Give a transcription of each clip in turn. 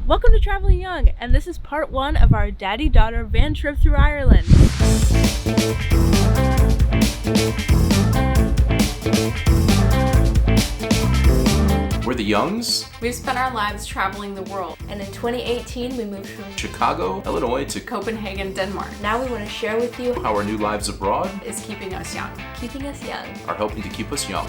Welcome to Travelin Young, and this is part one of our daddy-daughter van trip through Ireland. We're the Youngs. We've spent our lives traveling the world. And in 2018, we moved from Chicago, Illinois to Copenhagen, Denmark. Now we want to share with you how our new lives abroad is keeping us young. keeping us young. are helping to keep us young.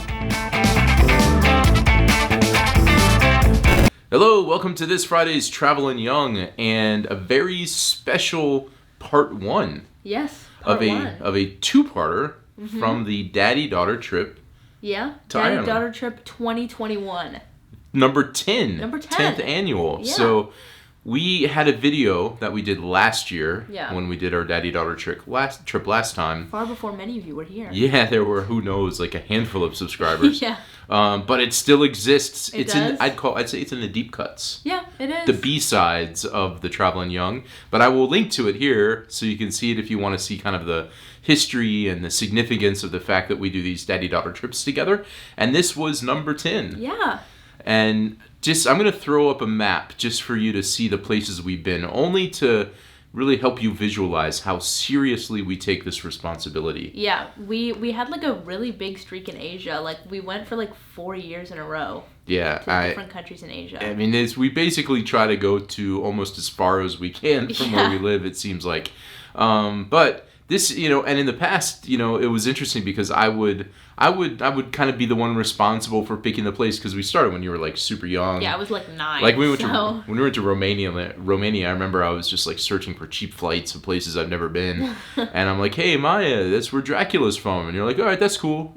Hello, welcome to this Friday's Travelin Young and a very special part one Yes, of a two-parter from the daddy-daughter trip. Yeah, to Ireland. daddy-daughter trip 2021. Number 10. Number 10. 10th annual. Yeah. So we had a video that we did last year when we did our daddy-daughter trip last time. Far before many of you were here. Yeah, there were, who knows, like a handful of subscribers. Yeah. But it still exists. It does? I'd say it's in the deep cuts. Yeah, it is. The B-sides of the Travelin Young. But I will link to it here so you can see it if you want to see kind of the history and the significance of the fact that we do these daddy-daughter trips together. And this was number 10. Yeah. And I'm going to throw up a map just for you to see the places we've been, only to really help you visualize how seriously we take this responsibility. Yeah, we had like a really big streak in Asia. Like we went for like 4 years in a row. Yeah, to different countries in Asia. I mean, we basically try to go to almost as far as we can from where we live, it seems like. But this, and in the past, it was interesting because I would kind of be the one responsible for picking the place because we started when you were like super young. Yeah, I was like 9. Like when we went to Romania, I remember I was just like searching for cheap flights of places I've never been, and I'm like, hey Maya, that's where Dracula's from, and you're like, all right, that's cool,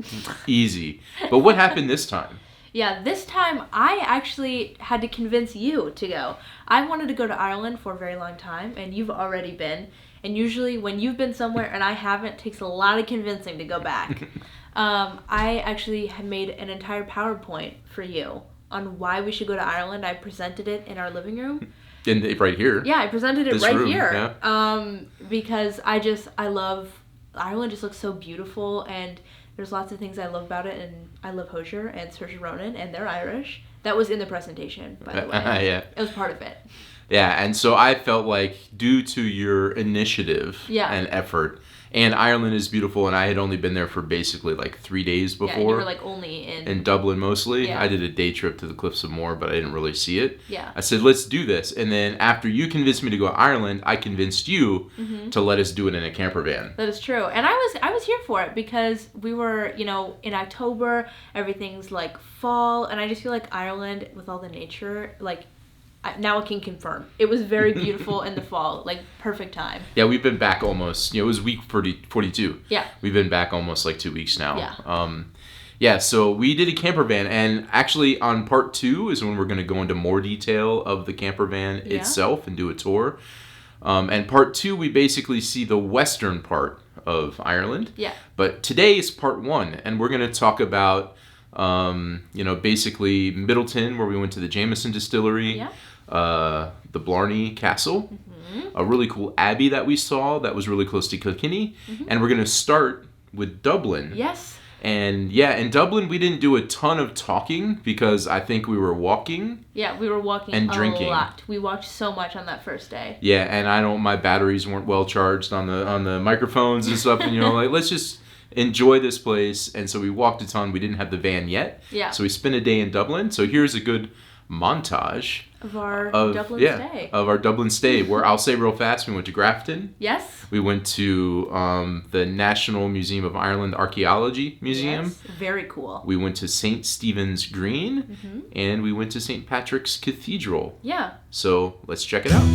easy. But what happened this time? Yeah, this time I actually had to convince you to go. I wanted to go to Ireland for a very long time, and you've already been. And usually when you've been somewhere and I haven't, it takes a lot of convincing to go back. I actually had made an entire PowerPoint for you on why we should go to Ireland. I presented it in our living room. Right here? Yeah, I presented it right here. Yeah. Because I love, Ireland just looks so beautiful, and there's lots of things I love about it, and I love Hosier and Saoirse Ronan, and they're Irish. That was in the presentation, by the way. Yeah. It was part of it. Yeah, and so I felt like due to your initiative and effort, and Ireland is beautiful, and I had only been there for basically like 3 days before. Yeah, and you were like only in Dublin mostly. Yeah. I did a day trip to the Cliffs of Moher, but I didn't really see it. Yeah. I said, let's do this. And then after you convinced me to go to Ireland, I convinced you to let us do it in a camper van. That is true. And I was here for it because we were, in October, everything's like fall, and I just feel like Ireland with all the nature, like now I can confirm. It was very beautiful in the fall, like perfect time. Yeah, we've been back almost, it was week 42. Yeah. We've been back almost like 2 weeks now. Yeah. So we did a camper van, and actually on part 2 is when we're going to go into more detail of the camper van itself and do a tour. And part 2, we basically see the western part of Ireland. Yeah. But today is part 1, and we're going to talk about, basically Middleton, where we went to the Jameson Distillery. Yeah. The Blarney Castle, a really cool abbey that we saw that was really close to Kilkenny, and we're going to start with Dublin. Yes. And in Dublin we didn't do a ton of talking because I think we were walking. Yeah, we were walking and drinking a lot. We walked so much on that first day. Yeah, and my batteries weren't well charged on the microphones and stuff, and like let's just enjoy this place. And so we walked a ton. We didn't have the van yet. Yeah. So we spent a day in Dublin. So here's a good montage of our Dublin stay, where I'll say real fast, we went to Grafton. Yes. We went to the National Museum of Ireland Archaeology Museum. Yes, very cool. We went to St. Stephen's Green, and we went to St. Patrick's Cathedral. Yeah. So let's check it out.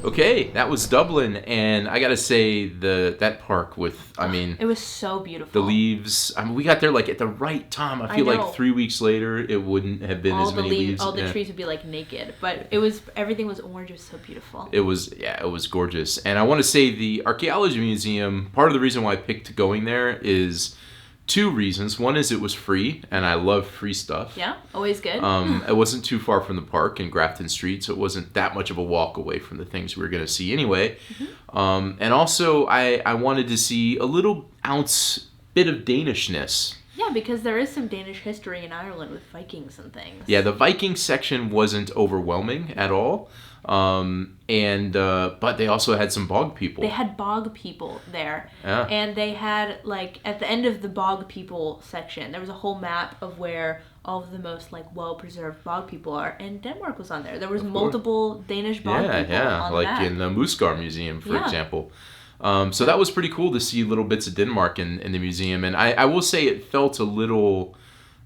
Okay, that was Dublin, and I gotta say that park with, I mean, it was so beautiful. The leaves. I mean, we got there like at the right time. I feel like 3 weeks later, it wouldn't have been as many leaves. All the trees would be like naked, but everything was orange. It was so beautiful. It was gorgeous. And I want to say the Archaeology Museum, part of the reason why I picked going there is 2 reasons. One is it was free, and I love free stuff. Yeah, always good. It wasn't too far from the park in Grafton Street, so it wasn't that much of a walk away from the things we were going to see anyway. Mm-hmm. And also, I wanted to see a little bit of Danishness. Yeah, because there is some Danish history in Ireland with Vikings and things. Yeah, the Viking section wasn't overwhelming at all. But they also had some bog people. They had bog people there. Yeah. And they had, like, at the end of the bog people section, there was a whole map of where all of the most, like, well-preserved bog people are. And Denmark was on there. There was multiple Danish bog people on the map. Like in the Musgar Museum, for example. So that was pretty cool to see little bits of Denmark in the museum. And I will say it felt a little,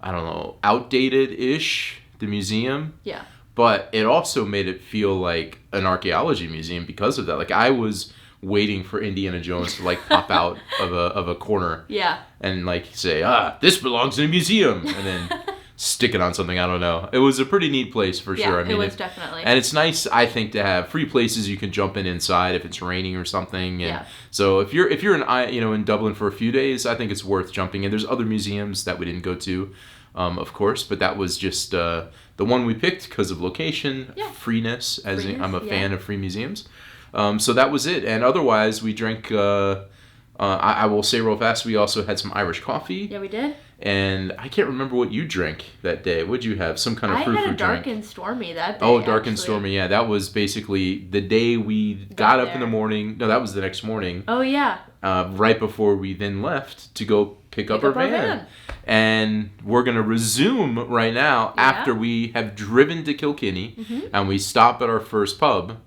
I don't know, outdated-ish, the museum. Yeah. But it also made it feel like an archaeology museum because of that. Like, I was waiting for Indiana Jones to, like, pop out of a corner. Yeah. And, like, say, this belongs in a museum. And then stick it on something. I don't know. It was a pretty neat place for sure. I mean, it was definitely. And it's nice, I think, to have free places you can jump inside if it's raining or something. And so if you're in Dublin for a few days, I think it's worth jumping in. There's other museums that we didn't go to, of course, but that was just the one we picked because of location, freeness. I'm a fan of free museums. So that was it. And otherwise, we drank. I will say real fast, we also had some Irish coffee. Yeah, we did. And I can't remember what you drank that day. What'd you have? Some kind of fruit drink. I had a dark and stormy that day. Oh, dark and stormy. Yeah, that was basically the day we got up in the morning. No, that was the next morning. Oh, yeah. Right before we then left to go pick up our van. And we're going to resume right now after we have driven to Kilkenny and we stop at our first pub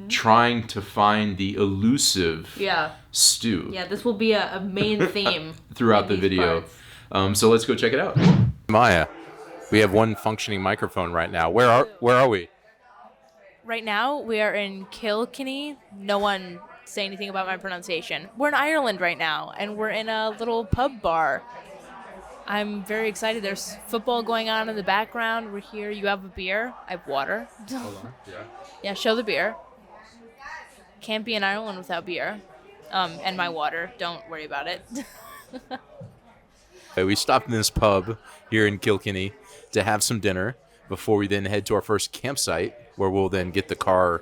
trying to find the elusive stew. Yeah, this will be a main theme throughout the video. So let's go check it out. Maya, we have one functioning microphone right now. Where are we? Right now, we are in Kilkenny. No one say anything about my pronunciation. We're in Ireland right now, and we're in a little pub bar. I'm very excited. There's football going on in the background. We're here. You have a beer. I have water. Hold on. Yeah, show the beer. Can't be in Ireland without beer. And my water. Don't worry about it. We stopped in this pub here in Kilkenny to have some dinner before we then head to our first campsite where we'll then get the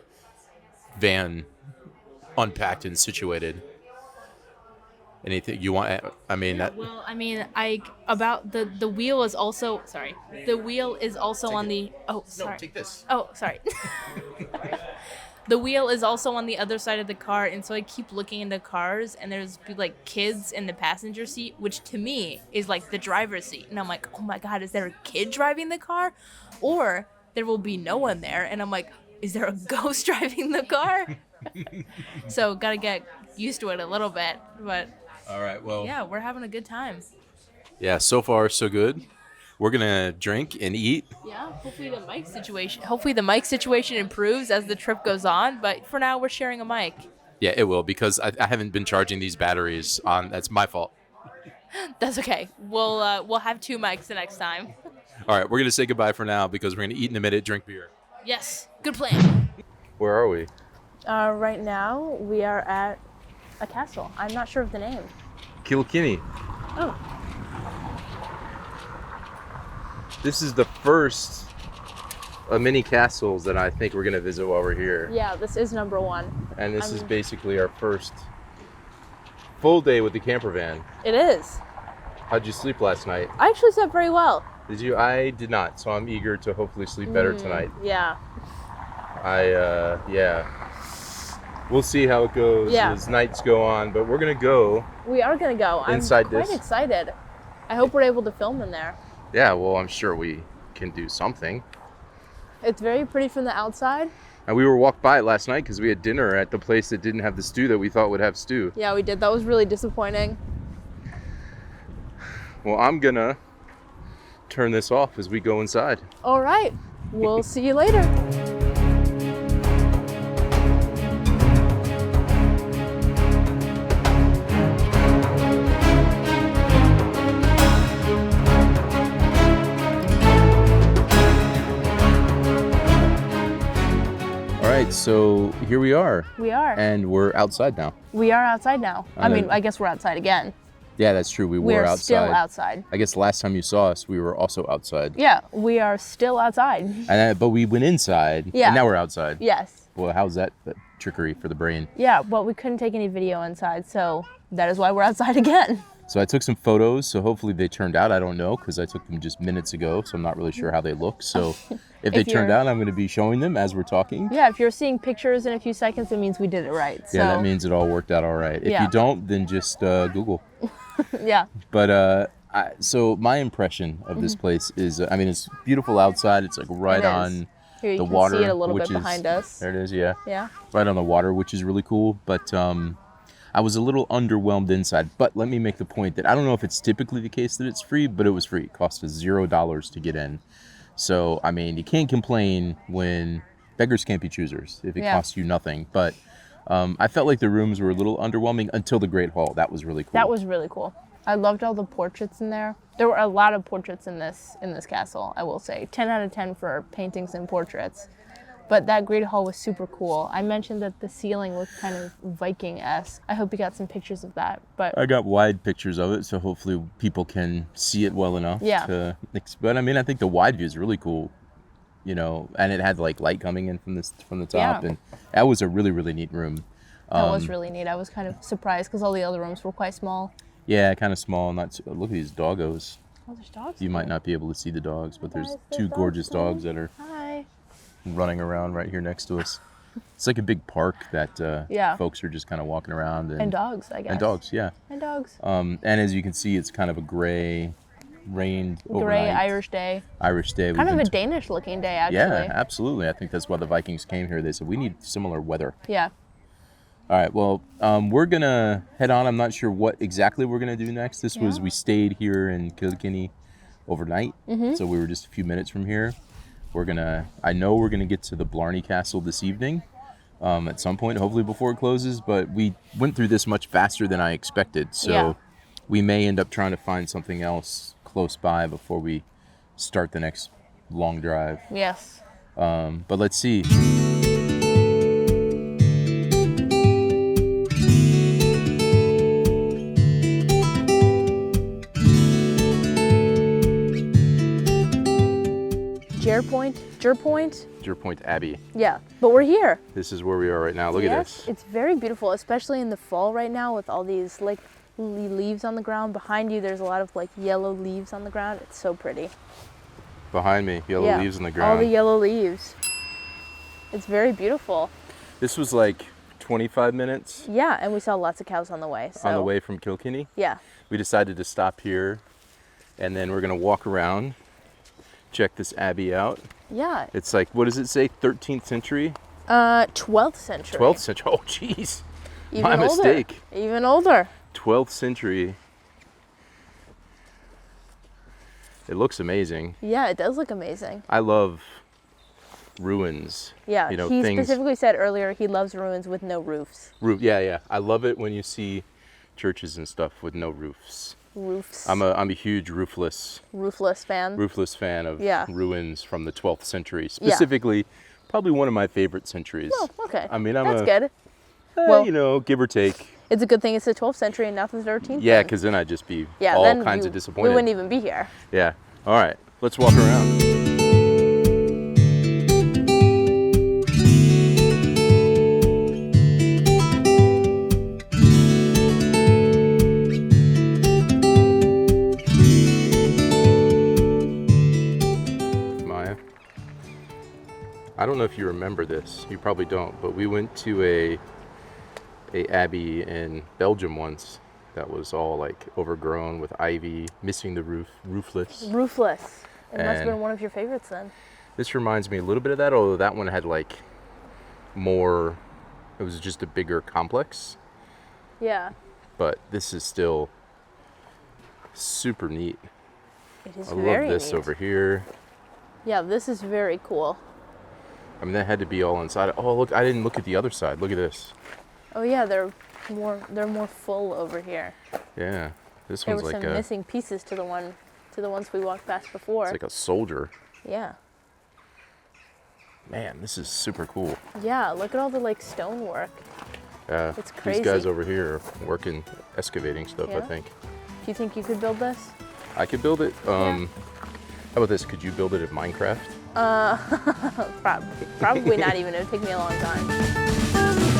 van unpacked and situated. Anything you want? I mean, the wheel is also, sorry. The wheel is also on the, sorry. No, take this. Oh, sorry. The wheel is also on the other side of the car, and so I keep looking into cars, and there's like kids in the passenger seat, which to me is like the driver's seat. And I'm like, oh my God, is there a kid driving the car? Or there will be no one there. And I'm like, is there a ghost driving the car? So gotta get used to it a little bit. But all right, well. Yeah, we're having a good time. Yeah, so far so good. We're gonna drink and eat. Yeah, hopefully the mic situation improves as the trip goes on. But for now, we're sharing a mic. Yeah, it will, because I haven't been charging these batteries on. That's my fault. That's okay. We'll have 2 mics the next time. All right, we're gonna say goodbye for now because we're gonna eat in a minute, drink beer. Yes, good plan. Where are we? Right now we are at a castle. I'm not sure of the name. Kilkenny. Oh. This is the first of many castles that I think we're going to visit while we're here. Yeah, this is number 1. And this is basically our first full day with the camper van. It is. How'd you sleep last night? I actually slept very well. Did you? I did not, so I'm eager to hopefully sleep better tonight. Yeah. We'll see how it goes as nights go on, but we're going to go. We are going to go. I'm quite excited. I hope we're able to film in there. Yeah, well, I'm sure we can do something. It's very pretty from the outside. And we were walked by it last night because we had dinner at the place that didn't have the stew that we thought would have stew. Yeah, we did. That was really disappointing. Well, I'm going to turn this off as we go inside. All right. We'll see you later. right, so here we are. We are. And we're outside now. We are outside now. I guess we're outside again. Yeah, that's true. We were outside. Still outside. I guess the last time you saw us, we were also outside. Yeah, we are still outside. But we went inside, Yeah. and now we're outside. Yes. Well, how's that trickery for the brain? Yeah, but we couldn't take any video inside, so that is why we're outside again. So I took some photos, so hopefully they turned out. I don't know, because I took them just minutes ago, so I'm not really sure how they look. So if they turned out, I'm going to be showing them as we're talking. Yeah, if you're seeing pictures in a few seconds, it means we did it right. So. Yeah, that means it all worked out all right. If you don't, then just Google. Yeah. But so my impression of this place is, it's beautiful outside. It's like right on Here, the can water, see it a little which bit behind us. There it is, yeah. Yeah. Right on the water, which is really cool. But I was a little underwhelmed inside. But let me make the point that I don't know if it's typically the case that it's free, but it was free. It cost us $0 to get in. So, you can't complain when beggars can't be choosers if it costs you nothing. But I felt like the rooms were a little underwhelming until the Great Hall. That was really cool. That was really cool. I loved all the portraits in there. There were a lot of portraits in this castle, I will say. 10 out of 10 for paintings and portraits. But that Great Hall was super cool. I mentioned that the ceiling looked kind of Viking-esque. I hope you got some pictures of that. But I got wide pictures of it, so hopefully people can see it well enough. Yeah. But I think the wide view is really cool, and it had like light coming in from the top, and that was a really, really neat room. That was really neat. I was kind of surprised because all the other rooms were quite small. Yeah, kind of small. Look at these doggos. Oh, there's dogs. You might not be able to see the dogs, but there's two gorgeous dogs that are running around right here next to us. It's like a big park that folks are just kind of walking around. And dogs, I guess. And dogs, yeah. And dogs. And as you can see, it's kind of a rained overnight. Gray Irish day. Irish day. Kind of a Danish-looking day, actually. Yeah, absolutely. I think that's why the Vikings came here. They said, we need similar weather. Yeah. All right, well, we're going to head on. I'm not sure what exactly we're going to do next. We stayed here in Kilkenny overnight, so we were just a few minutes from here. I know we're gonna get to the Blarney Castle this evening at some point, hopefully before it closes, but we went through this much faster than I expected, so we may end up trying to find something else close by before we start the next long drive. Yes. But let's see. Jerpoint Abbey. Yeah, but we're here. This is where we are right now. Look at this. It's very beautiful, especially in the fall right now with all these like leaves on the ground. Behind you, there's a lot of like yellow leaves on the ground. It's so pretty. Behind me, yellow leaves on the ground. All the yellow leaves. It's very beautiful. This was like 25 minutes. Yeah, and we saw lots of cows on the way. On the way from Kilkenny. Yeah. We decided to stop here, and then we're gonna walk around, check this abbey out. Yeah. It's like, what does it say, 13th century? 12th century. 12th century, oh jeez. My older. mistake. Even older. 12th century. It looks amazing. Yeah, it does look amazing. I love ruins. Yeah, he specifically said earlier he loves ruins with no roofs. Yeah. I love it when you see churches and stuff with no roofs. I'm a huge roofless fan. Roofless fan of ruins from the 12th century. Specifically, probably one of my favorite centuries. Oh, okay. That's good. Well, give or take. It's a good thing it's the 12th century and not the 13th. Yeah, because then I'd just be all kinds of disappointed. We wouldn't even be here. Yeah. All right, let's walk around. I don't know if you remember this. You probably don't, but we went to a abbey in Belgium once that was all like overgrown with ivy, missing the roof, roofless. It must have been one of your favorites then. This reminds me a little bit of that, although that one had like more, it was just a bigger complex. Yeah. But this is still super neat. It is I very love this neat. over here. Yeah, this is very cool. That had to be all inside. Oh, look, I didn't look at the other side. Look at this. Oh yeah, they're more full over here. Yeah. This There one's were like some missing pieces to the ones we walked past before. It's like a soldier. Yeah. Man, this is super cool. Yeah, look at all the like stonework. Yeah, It's crazy. these guys over here are working, excavating stuff, I Yeah? think. Do you think you could build this? I could build it. How about this? Could you build it in Minecraft? Probably not even. It would take me a long time.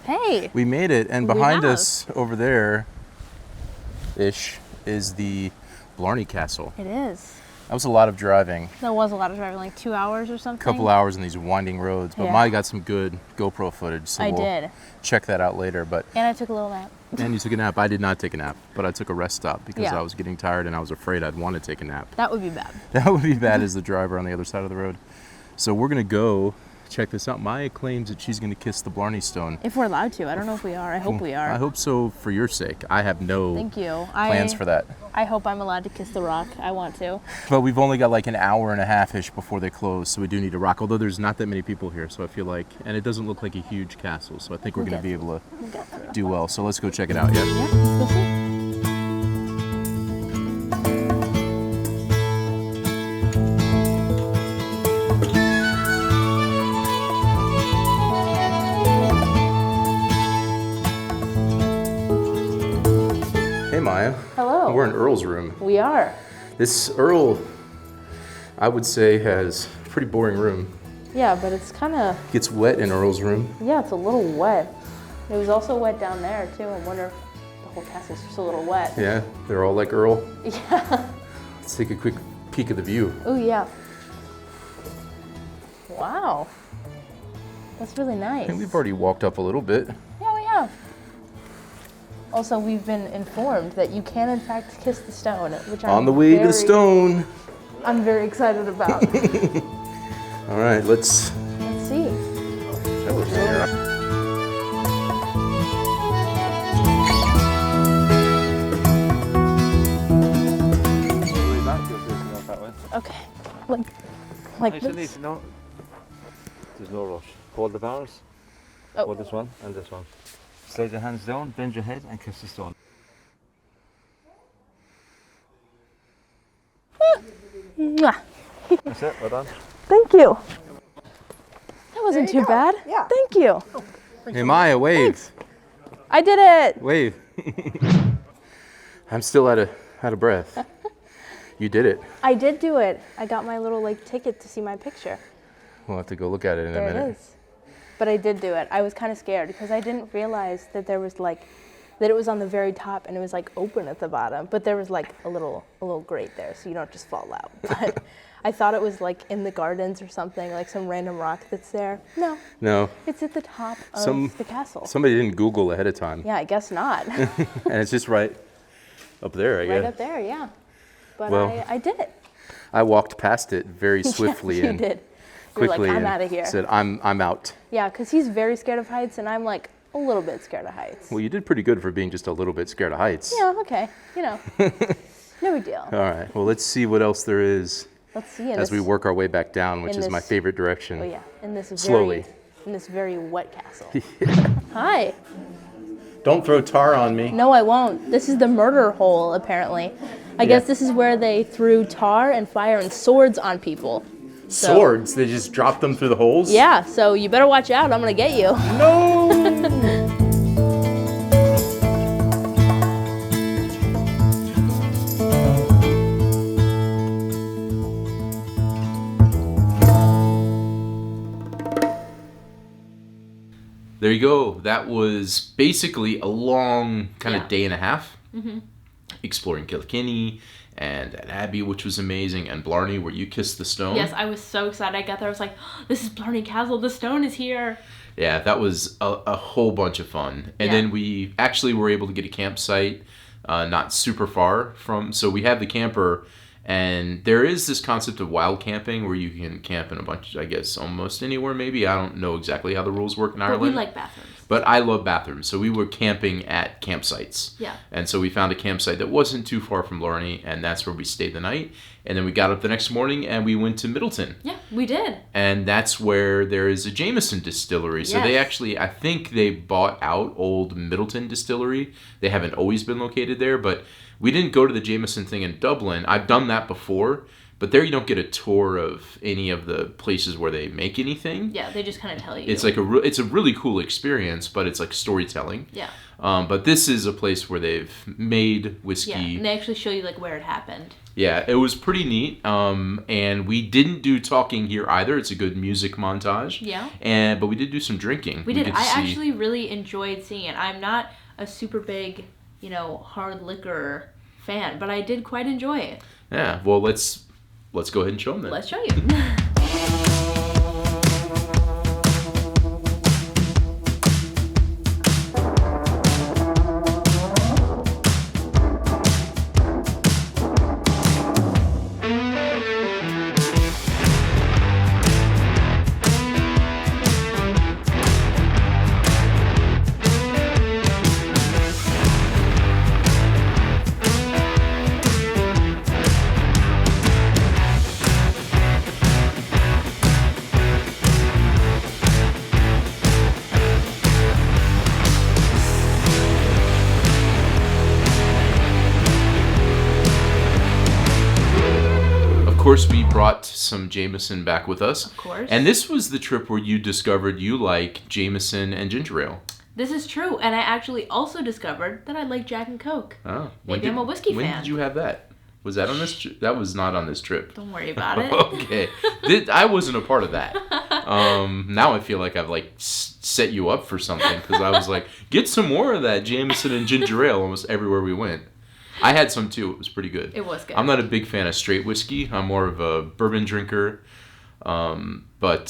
Hey, We made it, and We behind have. us over there-ish is the Blarney Castle. it is. That was a lot of driving. That was a lot of driving, like 2 hours or something. A couple hours in these winding roads, but Yeah. Maya got some good GoPro footage, so I we'll did. check that out later. But And I took a little nap. and you took a nap. I did not take a nap, but I took a rest stop because Yeah. I was getting tired and I was afraid I'd want to take a nap. That would be bad. That would be bad as the driver on the other side of the road. So we're gonna go check this out. Maya claims that she's gonna kiss the Blarney Stone. If we're allowed to. I don't know if we are. I hope we are. I hope so for your sake. I have no Thank you. plans for that. I hope I'm allowed to kiss the rock. I want to. But we've only got like an hour and a half-ish before they close, so we do need to rock. Although there's not that many people here, so I feel like, and it doesn't look like a huge castle, so I think we're We'll gonna get be able We'll get through to it. do well. So let's go check it out. Yeah. Yeah, let's go see. Hey Maya. Hello. We're in Earl's room. We are. This Earl, I would say, has a pretty boring room. Yeah, but it's kind of, Gets wet in Earl's room. yeah, it's a little wet. It was also wet down there, too. I wonder if the whole castle's just a little wet. Yeah, they're all like Earl. Yeah. Let's take a quick peek of the view. Oh, yeah. Wow. That's really nice. And we've already walked up a little bit. Yeah, we have. Also, we've been informed that you can, in fact, kiss the stone, which On the way to the stone. I'm very excited about. All right, let's see. Okay. Like Actually, this. no. There's no rush. Hold the bars. Oh. Hold this one and this one. Slide your hands down, bend your head, and kiss the stone. Mwah. That's it. Well done. Thank you. That wasn't too bad. Yeah. Thank you. Hey Maya, wave. I did it. Wave. I'm still out of breath. You did it. I did do it. I got my little like ticket to see my picture. We'll have to go look at it in There a minute. it is. But I did do it. I was kind of scared because I didn't realize that there was like that it was on the very top and it was like open at the bottom, but there was like a little grate there so you don't just fall out. But I thought it was like in the gardens or something, like some random rock that's there. No, No, it's at the top of the castle. somebody didn't Google ahead of time. Yeah, I guess not. And it's just right up there, I Right guess. up there, yeah. But Well, I did it. I walked past it very swiftly You and did. You were quickly like, I'm and out of here. said, I'm out. Yeah, because he's very scared of heights, and I'm like a little bit scared of heights. Well, you did pretty good for being just a little bit scared of heights. Yeah, okay. You know, no big deal. All right, well, let's see what else there is Let's see. as we work our way back down, which in is my this- favorite direction. Oh yeah, in this Slowly. very wet castle. Hi. Don't throw tar on me. No, I won't. This is the murder hole, apparently. I guess this is where they threw tar and fire and swords on people. So- Swords? They just dropped them through the holes? Yeah, so you better watch out. I'm gonna get you. No! There you go. That was basically a long kind of Yeah. day and a half exploring Kilkenny and at Abbey, which was amazing, and Blarney, where you kissed the stone. Yes, I was so excited. I got there. I was like, this is Blarney Castle. The stone is here. Yeah, that was a whole bunch of fun. And Yeah. then we actually were able to get a campsite not super far from, so we had the camper, And there is this concept of wild camping where you can camp in a bunch, I guess, almost anywhere maybe. I don't know exactly how the rules work in Ireland. But we like bathrooms. But I love bathrooms. So we were camping at campsites. Yeah. And so we found a campsite that wasn't too far from Blarney, and that's where we stayed the night. And then we got up the next morning and we went to Middleton. Yeah, we did. And that's where there is a Jameson Distillery. So they actually, I think they bought out old Middleton Distillery. They haven't always been located there, but we didn't go to the Jameson thing in Dublin. I've done that before, but there you don't get a tour of any of the places where they make anything. Yeah, they just kind of tell you. It's like it's a really cool experience, but it's like storytelling. Yeah. But this is a place where they've made whiskey. Yeah, and they actually show you like where it happened. Yeah, it was pretty neat. And we didn't do talking here either. It's a good music montage. Yeah. But we did do some drinking. We did. I actually really enjoyed seeing it. I'm not a super big, hard liquor fan, but I did quite enjoy it. Yeah. Well, let's go ahead and show them then. Let's show you. Of course, we brought some Jameson back with us. Of course. And this was the trip where you discovered you like Jameson and ginger ale. This is true, and I actually also discovered that I like Jack and Coke. Oh, Maybe I'm a whiskey when fan. When did you have that? Was that on this? That was not on this trip. Don't worry about it. Okay, I wasn't a part of that. Now I feel like I've like set you up for something because I was like, get some more of that Jameson and ginger ale almost everywhere we went. I had some too. It was pretty good. It was good. I'm not a big fan of straight whiskey. I'm more of a bourbon drinker. I'm not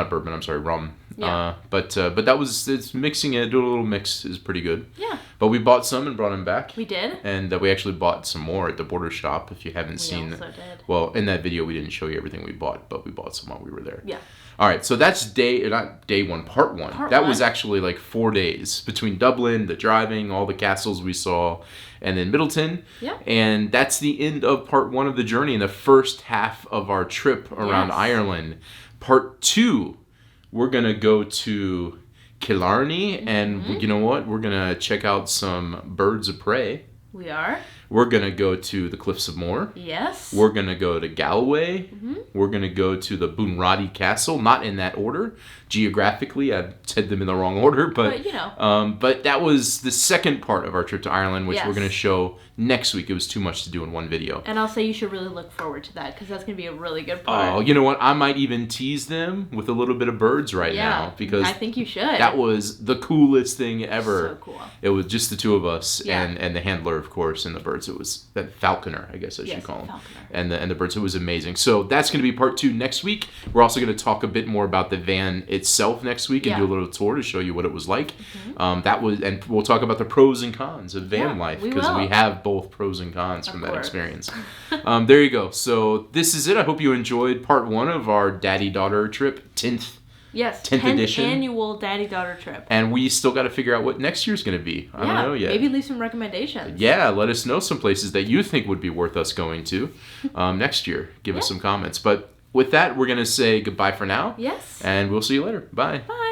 bourbon. I'm sorry, rum. Yeah. But that was mixing it. Do a little mix is pretty good. Yeah. But we bought some and brought them back. We did. And we actually bought some more at the border shop. If you haven't seen. We also did. Well, in that video we didn't show you everything we bought, but we bought some while we were there. Yeah. All right, so that's part one. That was actually like 4 days between Dublin, the driving, all the castles we saw, and then Middleton. Yeah. And that's the end of part one of the journey and the first half of our trip around Ireland. Part two, we're going to go to Kilkenny, and you know what? We're going to check out some birds of prey. We are. We're going to go to the Cliffs of Moher. Yes. We're going to go to Galway. We're going to go to the Bunratty Castle, not in that order. Geographically, I've said them in the wrong order, but but that was the second part of our trip to Ireland, which we're going to show next week. It was too much to do in one video. And I'll say you should really look forward to that because that's going to be a really good part. Oh, you know what? I might even tease them with a little bit of birds now because I think you should. That was the coolest thing ever. So cool. It was just the two of us and the handler, of course, and the birds. It was that falconer, I guess I should call him. And the birds. It was amazing. So that's going to be part two next week. We're also going to talk a bit more about the van itself next week and do a little tour to show you what it was like. And we'll talk about the pros and cons of van life because we have both pros and cons from that experience. There you go. So this is it. I hope you enjoyed part one of our daddy-daughter trip, 10th. Yes, 10th edition. Annual daddy-daughter trip. And we still got to figure out what next year's going to be. I don't know yet. Maybe leave some recommendations. Yeah, let us know some places that you think would be worth us going to next year. Give us some comments. But with that, we're going to say goodbye for now. Yes. And we'll see you later. Bye. Bye.